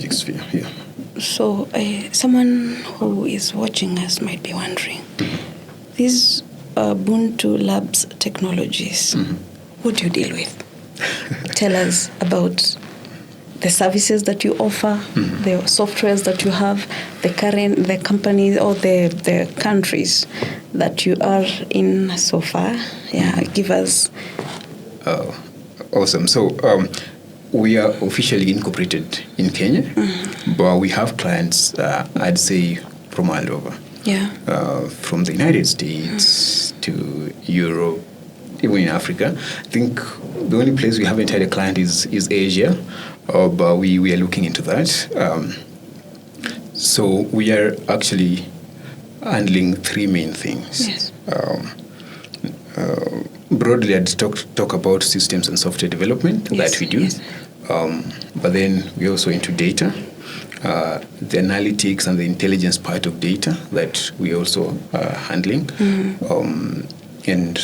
magic sphere. Yeah. So someone who is watching us might be wondering, these Buntu Labs Technologies, what do you deal with? Tell us about the services that you offer, the softwares that you have, the companies or the countries that you are in so far. Yeah, give us. Awesome. So we are officially incorporated in Kenya, but we have clients, I'd say, from all over. Yeah. From the United States to Europe, even in Africa. I think the only place we haven't had a client is Asia, but we are looking into that. So we are actually handling three main things. Yes. Broadly, I'd talk about systems and software development that we do. Yes. But then we're also into data, the analytics and the intelligence part of data that we also are handling. And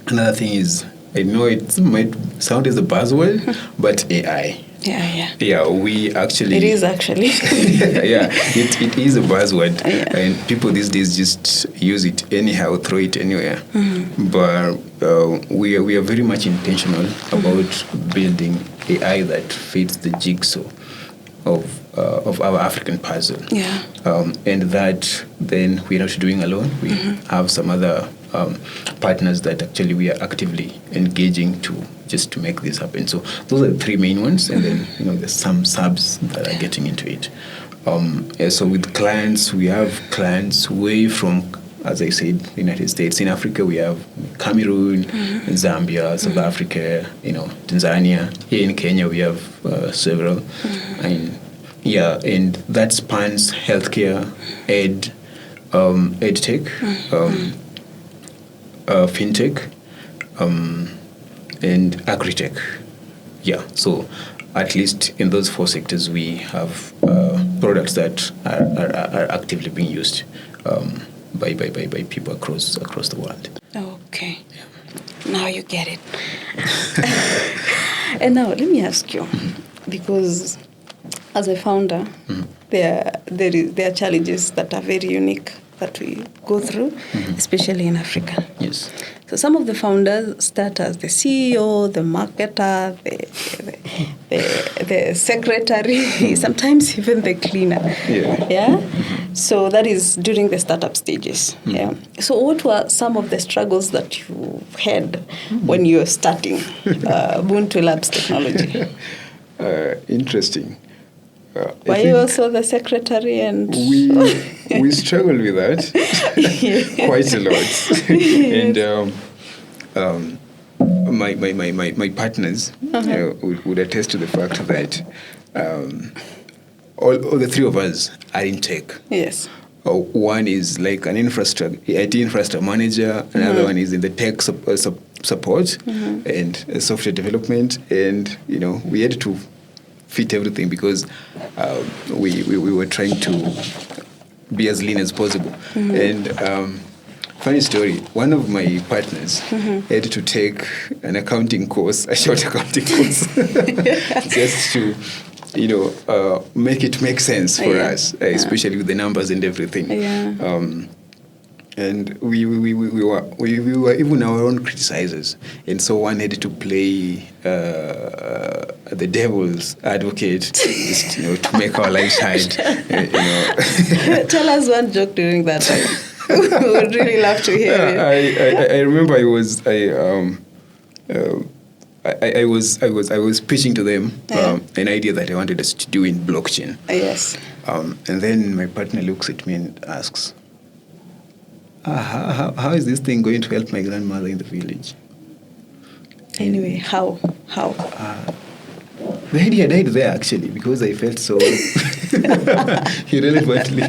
another thing is, I know it might sound as a buzzword, but AI. Yeah, we actually... It is actually. Yeah, it is a buzzword. Yeah. And people these days just use it anyhow, throw it anywhere. But we are very much intentional about building AI that fits the jigsaw of our African puzzle. Yeah. And that then we're not doing alone. We have some other partners that actually we are actively engaging to make this happen. So those are the three main ones, and then there's some subs that are getting into it. So with clients, we have clients way from, as I said, the United States. In Africa, we have Cameroon, Zambia, South Africa, Tanzania. Here in Kenya, we have several. And that spans healthcare, edtech, fintech, and agritech. Yeah, so at least in those four sectors, we have products that are actively being used by people across the world. Okay. Yeah. Now you get it. And now let me ask you, because as a founder, there are challenges that are very unique that we go through, especially in Africa. Yes. So some of the founders start as the CEO, the marketer, the secretary, sometimes even the cleaner. Yeah. So that is during the startup stages. Yeah. So what were some of the struggles that you had when you were starting Buntu Labs Technology? Interesting. Were you also the secretary? And we struggled with that quite a lot. And my partners would attest to the fact that all the three of us are in tech. Yes. One is like an IT infrastructure manager. Another one is in the tech support and software development. And we had to fit everything because we were trying to be as lean as possible. And funny story, one of my partners had to take an accounting course, a short accounting course, just to make it make sense for us, especially with the numbers and everything. And we were even our own criticizers, and so one had to play the devil's advocate, just, to make our lives hard. Tell us one joke during that time. We would really love to hear it. I remember I was pitching to them an idea that I wanted us to do in blockchain. Yes. And then my partner looks at me and asks, how is this thing going to help my grandmother in the village? Anyway, how? The idea died there, actually, because I felt so irrelevantly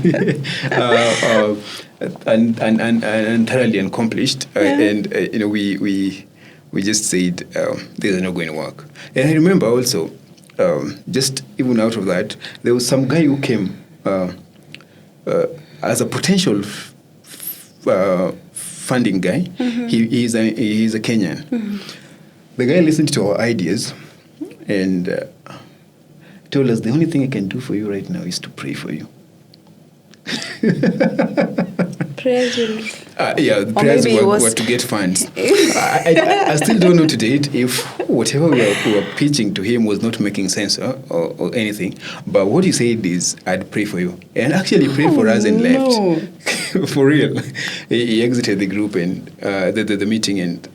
and thoroughly accomplished. And we just said, this is not going to work. And I remember also, just even out of that, there was some guy who came as a potential funding guy. He's a Kenyan. The guy listened to our ideas, and told us, the only thing I can do for you right now is to pray for you. Prayers will... the prayers were to get funds. I still don't know to date if whatever we were pitching to him was not making sense or anything. But what he said is, I'd pray for you. And actually prayed for us and left. For real. He exited the group and the meeting, and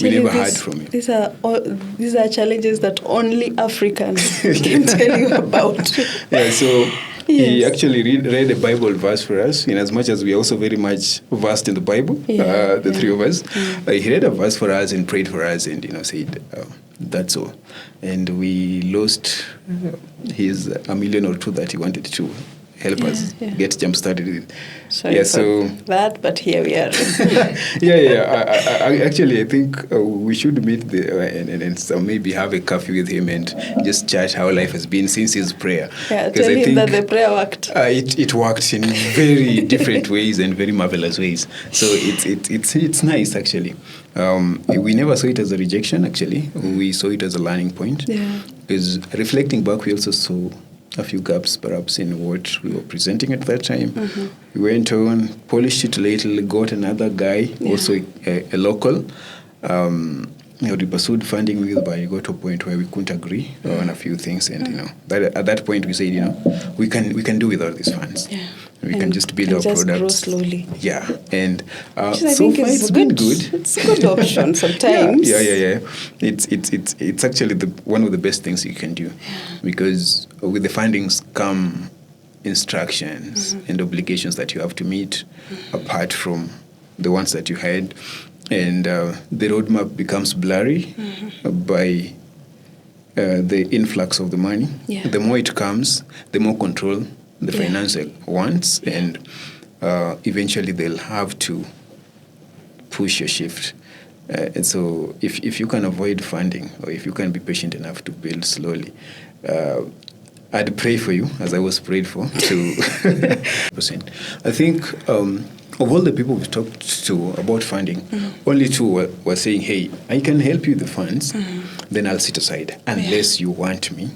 we never heard from him. These are challenges that only Africans can tell you about. So he actually read a Bible verse for us, in as much as we are also very much versed in the Bible, the three of us. He read a verse for us and prayed for us and, said, that's all. And we lost his $1 million or $2 million that he wanted to help us get jump-started with. Sorry for that, but here we are. Actually, I think we should meet and so maybe have a coffee with him and just chat how life has been since his prayer. Yeah, tell him that the prayer worked. It worked in very different ways and very marvelous ways. So it's nice, actually. We never saw it as a rejection, actually. We saw it as a learning point. Yeah. Because reflecting back, we also saw a few gaps perhaps in what we were presenting at that time. We went on, polished it a little, got another guy, also a local, we pursued funding with, but we got to a point where we couldn't agree on a few things, and at that point we said, we can do without these funds. We can just build our products. Grow slowly. Yeah, and so far it's been good. It's a good option sometimes. Yeah. It's actually one of the best things you can do, because with the fundings come instructions and obligations that you have to meet, apart from the ones that you had, and the roadmap becomes blurry by the influx of the money. The more it comes, the more control the financier wants, and eventually they'll have to push your shift. And so if you can avoid funding, or if you can be patient enough to build slowly, I'd pray for you, as I was prayed for, to percent. I think of all the people we've talked to about funding, only two were saying, hey, I can help you with the funds, then I'll sit aside, unless you want me.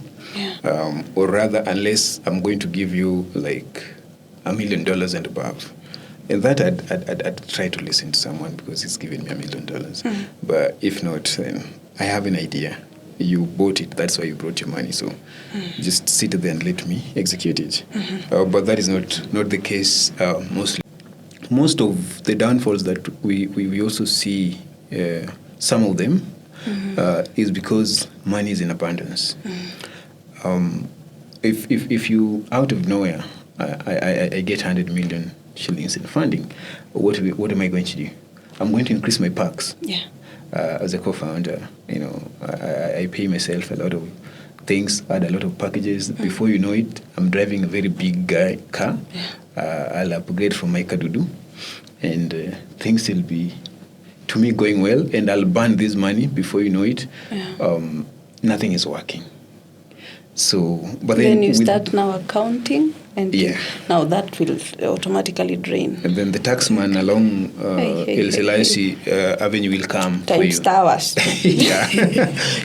Or rather, unless I'm going to give you like $1 million and above. And that I'd try to listen to someone, because he's giving me $1 million. But if not, then I have an idea. You bought it, that's why you brought your money. So just sit there and let me execute it. But that is not the case mostly. Most of the downfalls that we also see, some of them, is because money is in abundance. If you, out of nowhere, I get 100 million shillings in funding, what am I going to do? I'm going to increase my packs. As a co-founder, I pay myself a lot of things, add a lot of packages. Before you know it, I'm driving a very big car. I'll upgrade from my Kadudu, and things will be, to me, going well, and I'll burn this money before you know it. Nothing is working. So, but then you start now accounting, and now that will automatically drain. And then the taxman along El Selassie Avenue will come for you. Times towers.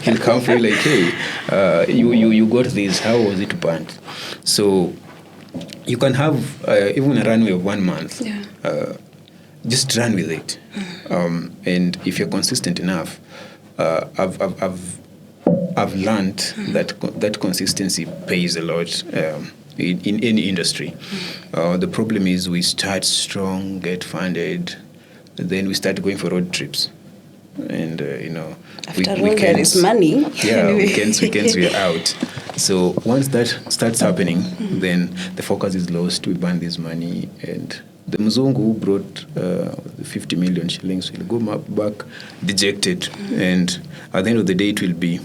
He'll come for you like, hey, you got this. How was it burnt? So you can have even a runway of 1 month. Just run with it, and if you're consistent enough, I've learned that consistency pays a lot in any industry. The problem is we start strong, get funded, then we start going for road trips. And, after all, there is money. Weekends we are out. So once that starts happening, then the focus is lost. We burn this money, and the Mzungu who brought 50 million shillings will go back dejected. And at the end of the day, it will be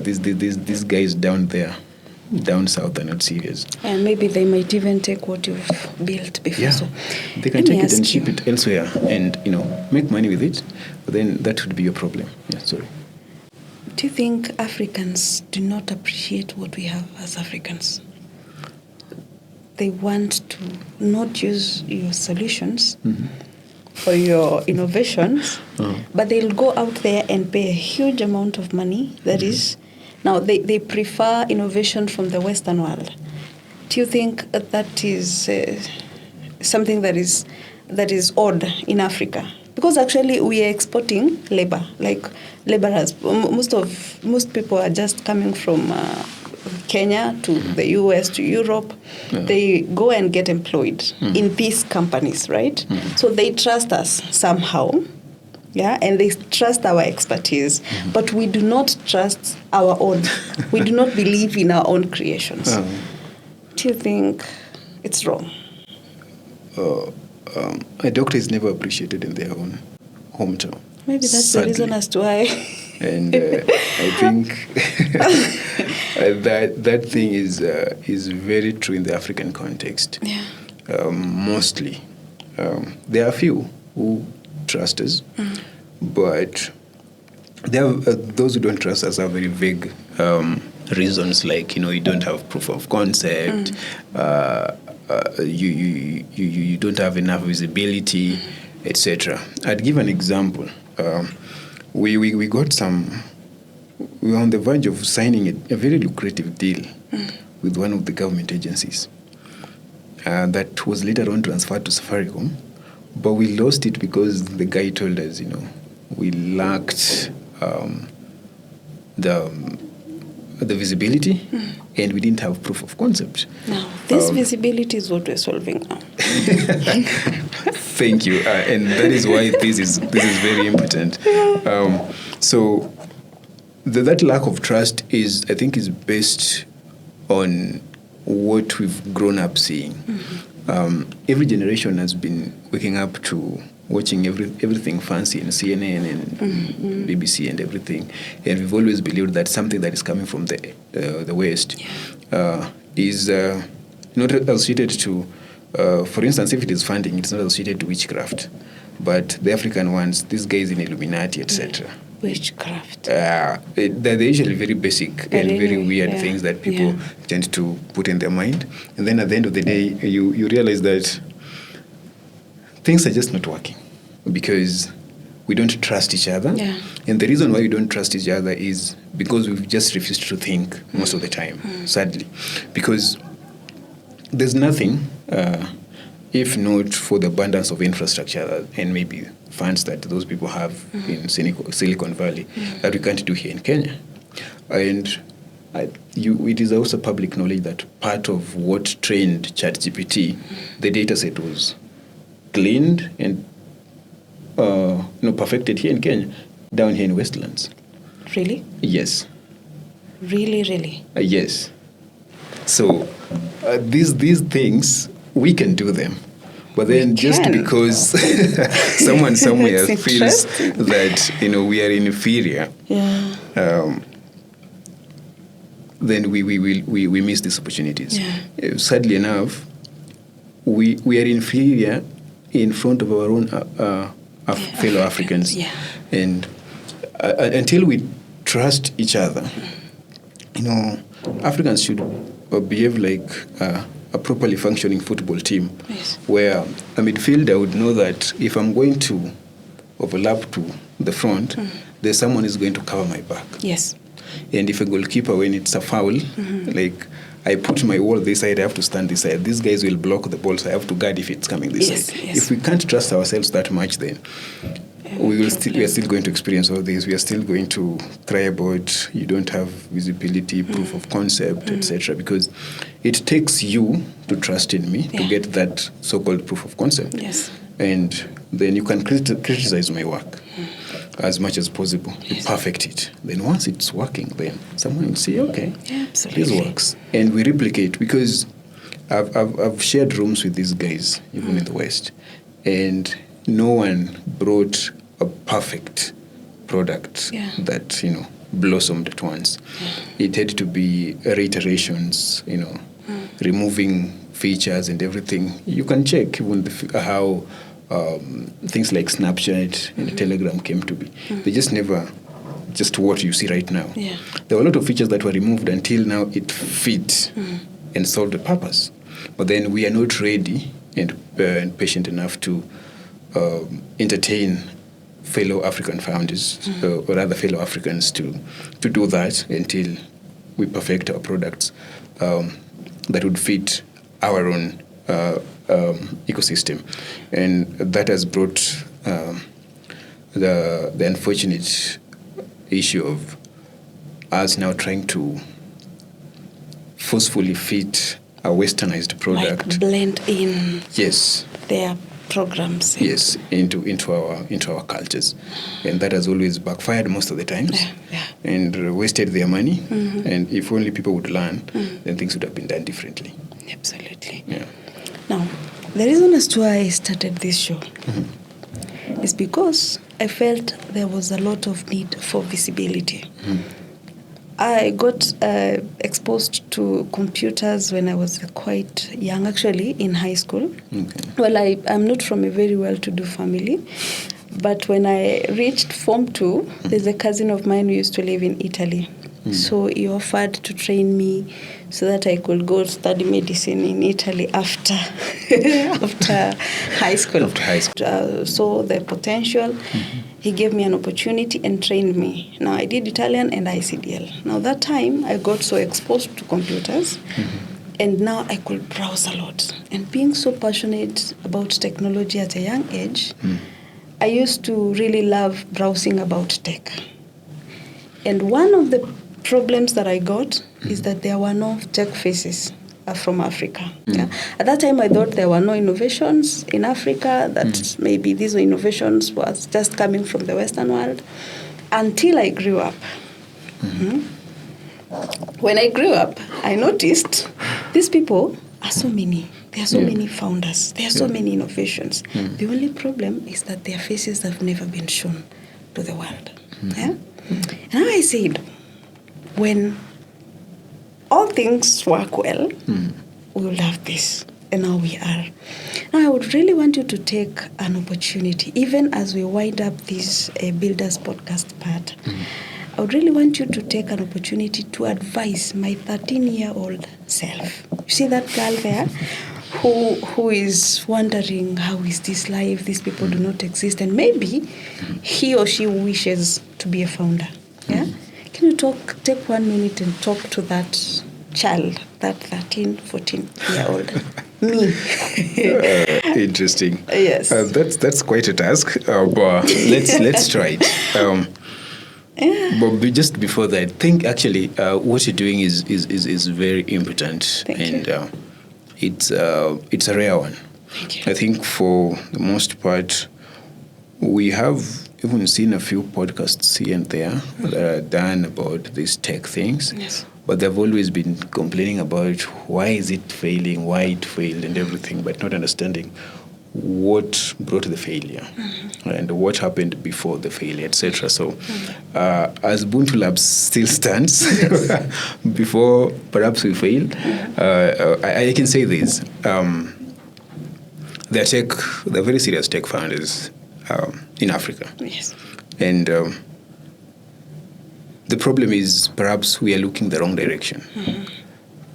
these guys down there, down south, are not serious. And maybe they might even take what you've built before. So they can take it and ship it elsewhere and, make money with it. But then that would be your problem. Sorry. Do you think Africans do not appreciate what we have as Africans? They want to not use your solutions or your innovations, but they'll go out there and pay a huge amount of money, that is, Now, they prefer innovation from the Western world. Do you think that is something that is odd in Africa? Because actually we are exporting labor, like laborers. Most people are just coming from Kenya to the US, to Europe. Yeah. They go and get employed in these companies, right? So they trust us somehow. Yeah, and they trust our expertise, but we do not trust our own. We do not believe in our own creations. Do you think it's wrong? A doctor is never appreciated in their own hometown. Maybe that's sadly the reason as to why. And I think that thing is very true in the African context. Yeah. Mostly, there are a few who trust us, but there are those who don't trust us are very vague reasons, like you don't have proof of concept, you don't have enough visibility, etc. I'd give an example. We got some. We were on the verge of signing a very lucrative deal with one of the government agencies that was later on transferred to Safaricom. But we lost it because the guy told us, we lacked the visibility and we didn't have proof of concept. Now, this visibility is what we're solving now. Thank you. And that is why this is very important. So that lack of trust is based on what we've grown up seeing. Every generation has been waking up to watching everything fancy in CNN and BBC and everything, and we've always believed that something that is coming from the West is not associated to, for instance, if it is funding, it's not associated to witchcraft, but the African ones, these guys in Illuminati, etc. Witchcraft. They're usually very basic and very weird things that people tend to put in their mind. And then at the end of the day, you realize that things are just not working because we don't trust each other. Yeah. And the reason why we don't trust each other is because we've just refused to think most of the time, sadly. Because there's nothing, if not for the abundance of infrastructure and maybe funds that those people have in Silicon Valley that we can't do here in Kenya. And it is also public knowledge that part of what trained ChatGPT, the data set was cleaned and perfected here in Kenya, down here in Westlands. Really? Yes. Really? Yes. So these things, we can do them. But then just because someone somewhere feels that, we are inferior, then we miss these opportunities. Yeah. Sadly enough, we are inferior in front of our own fellow Africans. Yeah. And until we trust each other, Africans should behave like a properly functioning football team, where a midfielder would know that if I'm going to overlap to the front, there's someone who's going to cover my back. Yes. And if a goalkeeper, when it's a foul, like I put my wall this side, I have to stand this side. These guys will block the ball, so I have to guard if it's coming this side. Yes. If we can't trust ourselves that much, then we are still going to experience all this. We are still going to cry about you don't have visibility, proof of concept, etc. Because it takes you to trust in me to get that so-called proof of concept. Yes. And then you can criticize my work as much as possible. You perfect it. Then once it's working, then someone will say, okay, this works. And we replicate, because I've shared rooms with these guys, even in the West, and no one brought a perfect product that, blossomed at once. It had to be reiterations, removing features and everything. You can check even how things like Snapchat and Telegram came to be. They just never just what you see right now. Yeah. There were a lot of features that were removed until now it fit and solved the purpose. But then we are not ready and patient enough to entertain fellow African founders or other fellow Africans to do that until we perfect our products that would fit our own ecosystem. And that has brought the unfortunate issue of us now trying to forcefully fit a westernized product, like blend in their programs, into our cultures, and that has always backfired most of the times, and wasted their money. And if only people would learn, then things would have been done differently. Absolutely. Yeah. Now, the reason as to why I started this show is because I felt there was a lot of need for visibility. I got exposed to computers when I was quite young, actually, in high school. Okay. Well, I'm not from a very well-to-do family, but when I reached Form 2, there's a cousin of mine who used to live in Italy. So he offered to train me so that I could go study medicine in Italy after high school. So the potential, he gave me an opportunity and trained me. Now I did Italian and ICDL. Now that time I got so exposed to computers, and now I could browse a lot. And being so passionate about technology at a young age, I used to really love browsing about tech. And one of the problems that I got is that there were no tech faces from Africa. Yeah? At that time, I thought there were no innovations in Africa, that maybe these innovations was just coming from the Western world, until I grew up. When I grew up, I noticed these people are so many. There are so many founders. There are so many innovations. The only problem is that their faces have never been shown to the world. Yeah? And I said, when all things work well, we will have this. And now we are. Now, I would really want you to take an opportunity, even as we wind up this Builders Podcast part, I would really want you to take an opportunity to advise my 13-year-old self. You see that girl there who is wondering, how is this life? These people do not exist. And maybe he or she wishes to be a founder. Yeah? Can you take 1 minute and talk to that child, that 13, 14-year-old me? Interesting. Yes. That's quite a task, but let's try it. But just before that, I think actually what you're doing is very important. Thank you. It's a rare one. Thank you. I think for the most part, we have even seen a few podcasts here and there that are done about these tech things. Yes. But they've always been complaining about why is it failing, why it failed and everything, but not understanding what brought the failure and what happened before the failure, etc. So as Buntu Labs still stands, before perhaps we fail, I can say this. They're very serious tech founders in Africa. Yes. And the problem is perhaps we are looking the wrong direction.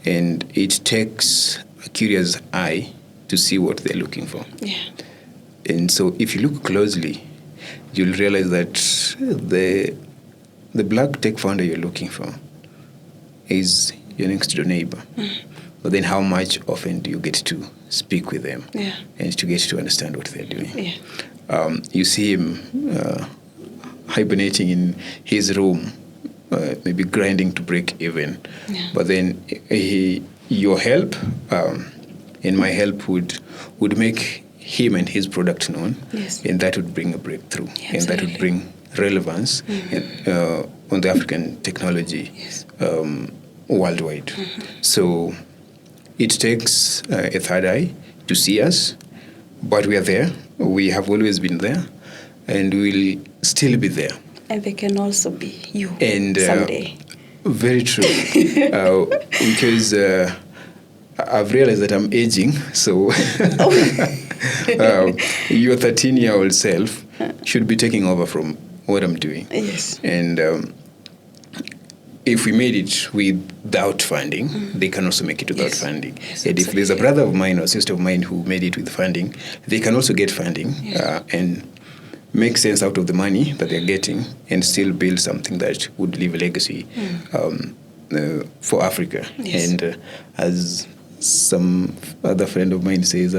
And it takes a curious eye to see what they're looking for. Yeah. And so if you look closely, you'll realize that the black tech founder you're looking for is your next door neighbor. But then how much often do you get to speak with them and to get to understand what they're doing? Yeah. You see him hibernating in his room, maybe grinding to break even. Yeah. But then your help and my help would make him and his product known, and that would bring a breakthrough, and that would bring relevance on the African technology worldwide. So it takes a third eye to see us, but we are there. We have always been there, and we'll still be there. And they can also be you someday. Very true. Because I've realized that I'm aging, so your 13-year-old self should be taking over from what I'm doing. Yes. And if we made it without funding, they can also make it without funding. Yes, and if there's a brother of mine or sister of mine who made it with funding, they can also get funding. And make sense out of the money that they're getting and still build something that would leave a legacy for Africa. Yes. And as some other friend of mine says,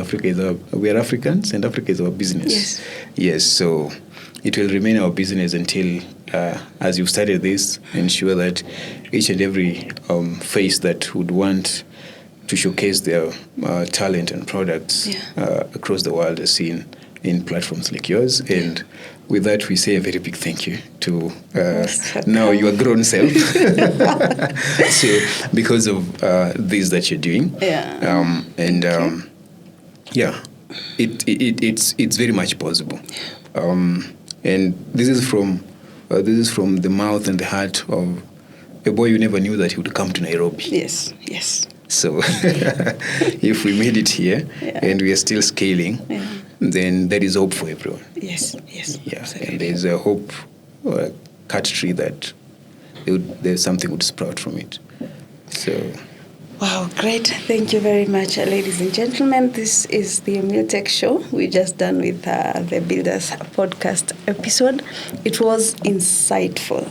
we are Africans and Africa is our business. Yes. Yes, so it will remain our business until, as you've started this, ensure that each and every face that would want to showcase their talent and products across the world is seen in platforms like yours. And with that, we say a very big thank you to now your grown self. So, because of this that you're doing. It's very much possible. And this is from the mouth and the heart of a boy you never knew that he would come to Nairobi. Yes. So if we made it here and we are still scaling, then there is hope for everyone. Yes. Yeah, Absolutely. and there's a hope or a cut tree that there's something would sprout from it. So. Wow, great. Thank you very much, ladies and gentlemen. This is the EmilTech Show. We're just done with the Builders Podcast episode. It was insightful.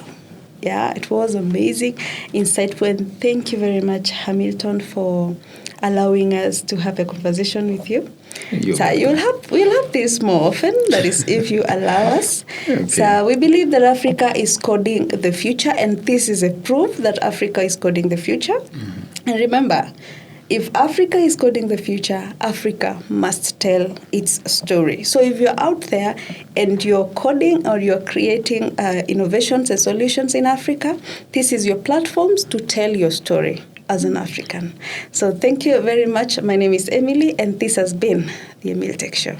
Yeah, it was amazing, insightful. And thank you very much, Hamilton, for allowing us to have a conversation with you. We'll have this more often, that is, if you allow us. Okay. So we believe that Africa is coding the future, and this is a proof that Africa is coding the future. Mm-hmm. And remember, if Africa is coding the future, Africa must tell its story. So if you're out there and you're coding or you're creating innovations and solutions in Africa, this is your platforms to tell your story as an African. So thank you very much. My name is Emily, and this has been the EmilTech Show.